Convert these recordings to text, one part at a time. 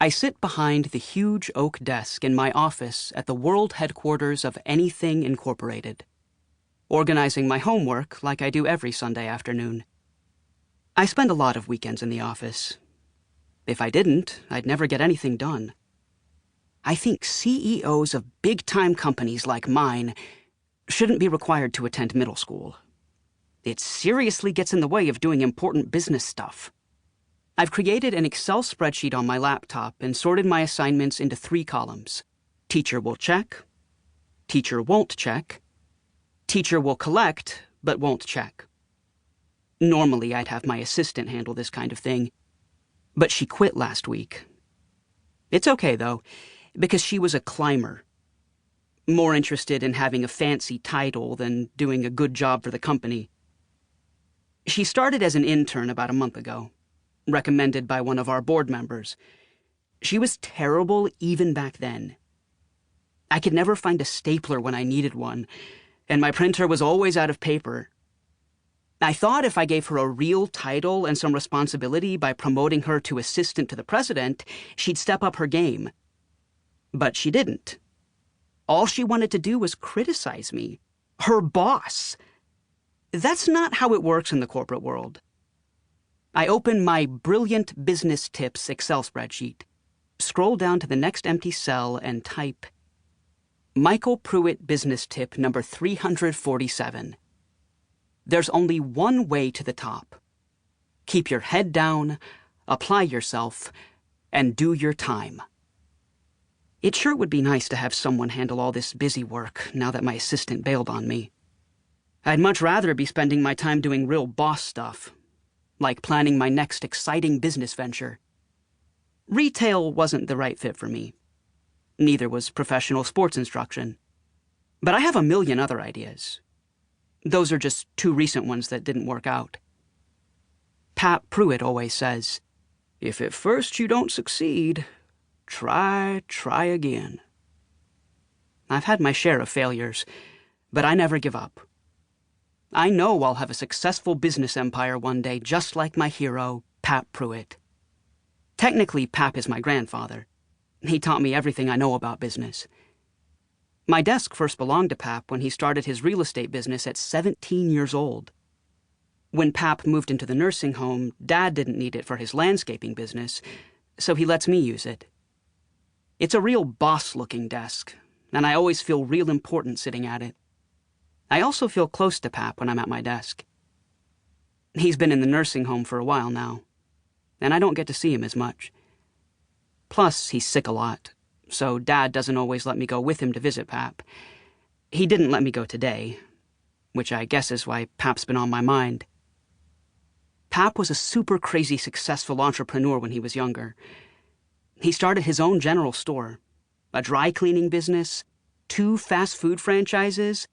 I sit behind the huge oak desk in my office at the world headquarters of Anything Incorporated, organizing my homework like I do every Sunday afternoon. I spend a lot of weekends in the office. If I didn't, I'd never get anything done. I think CEOs of big-time companies like mine shouldn't be required to attend middle school. It seriously gets in the way of doing important business stuff. I've created an Excel spreadsheet on my laptop and sorted my assignments into 3 columns. Teacher will check, teacher won't check, teacher will collect but won't check. Normally I'd have my assistant handle this kind of thing, but she quit last week. It's okay though, because she was a climber. More interested in having a fancy title than doing a good job for the company. She started as an intern about a month ago, recommended by one of our board members. She was terrible even back then. I could never find a stapler when I needed one, and my printer was always out of paper. I thought if I gave her a real title and some responsibility by promoting her to assistant to the president, she'd step up her game. But she didn't. All she wanted to do was criticize me, her boss. That's not how it works in the corporate world. I open my Brilliant Business Tips Excel spreadsheet, scroll down to the next empty cell, and type Michael Pruitt Business Tip number 347. There's only one way to the top. Keep your head down, apply yourself, and do your time. It sure would be nice to have someone handle all this busy work now that my assistant bailed on me. I'd much rather be spending my time doing real boss stuff, like planning my next exciting business venture. Retail wasn't the right fit for me. Neither was professional sports instruction. But I have a million other ideas. Those are just 2 recent ones that didn't work out. Pap Pruitt always says, "If at first you don't succeed, try again." I've had my share of failures, but I never give up. I know I'll have a successful business empire one day, just like my hero, Pap Pruitt. Technically, Pap is my grandfather. He taught me everything I know about business. My desk first belonged to Pap when he started his real estate business at 17 years old. When Pap moved into the nursing home, Dad didn't need it for his landscaping business, so he lets me use it. It's a real boss-looking desk, and I always feel real important sitting at it. I also feel close to Pap when I'm at my desk. He's been in the nursing home for a while now, and I don't get to see him as much. Plus, he's sick a lot, so Dad doesn't always let me go with him to visit Pap. He didn't let me go today, which I guess is why Pap's been on my mind. Pap was a super crazy successful entrepreneur when he was younger. He started his own general store, a dry cleaning business, 2 fast food franchises,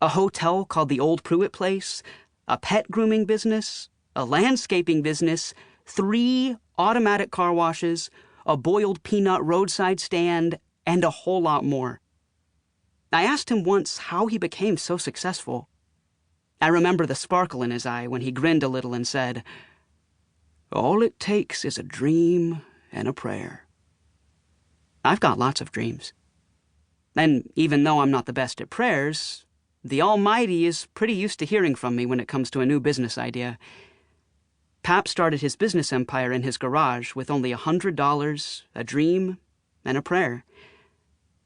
a hotel called the Old Pruitt Place, a pet grooming business, a landscaping business, 3 automatic car washes, a boiled peanut roadside stand, and a whole lot more. I asked him once how he became so successful. I remember the sparkle in his eye when he grinned a little and said, "All it takes is a dream and a prayer." I've got lots of dreams. And even though I'm not the best at prayers, the Almighty is pretty used to hearing from me when it comes to a new business idea. Pap started his business empire in his garage with only $100, a dream, and a prayer.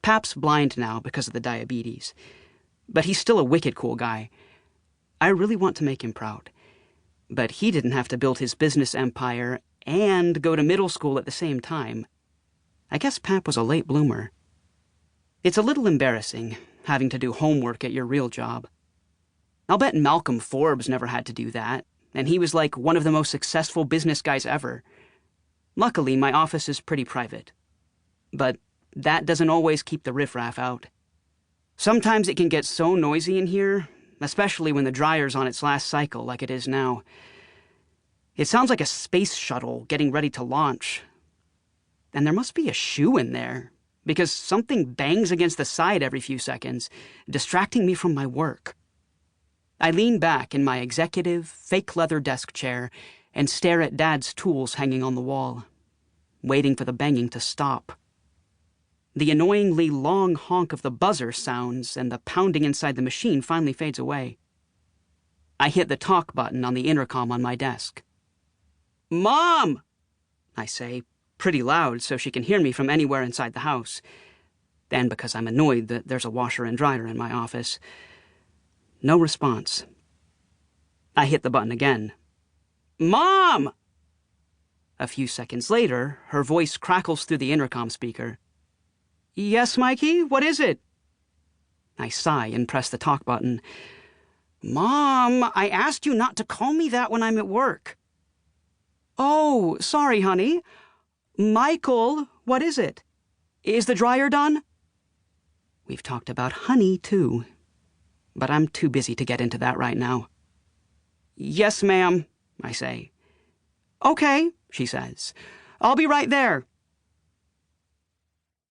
Pap's blind now because of the diabetes, but he's still a wicked cool guy. I really want to make him proud. But he didn't have to build his business empire and go to middle school at the same time. I guess Pap was a late bloomer. It's a little embarrassing, having to do homework at your real job. I'll bet Malcolm Forbes never had to do that, and he was like one of the most successful business guys ever. Luckily, my office is pretty private. But that doesn't always keep the riffraff out. Sometimes it can get so noisy in here, especially when the dryer's on its last cycle like it is now. It sounds like a space shuttle getting ready to launch. And there must be a shoe in there, because something bangs against the side every few seconds, distracting me from my work. I lean back in my executive, fake leather desk chair and stare at Dad's tools hanging on the wall. waiting for the banging to stop. The annoyingly long honk of the buzzer sounds, and the pounding inside the machine finally fades away. I hit the talk button on the intercom on my desk. "Mom!" I say, pretty loud so she can hear me from anywhere inside the house. Then, because I'm annoyed that there's a washer and dryer in my office. No response. I hit the button again. "Mom!" A few seconds later, her voice crackles through the intercom speaker. "Yes, Mikey, what is it?" I sigh and press the talk button. "Mom, I asked you not to call me that when I'm at work." "Oh, sorry, honey. Michael, what is it? Is the dryer done?" We've talked about honey, too. But I'm too busy to get into that right now. "Yes, ma'am," I say. "Okay," she says. "I'll be right there."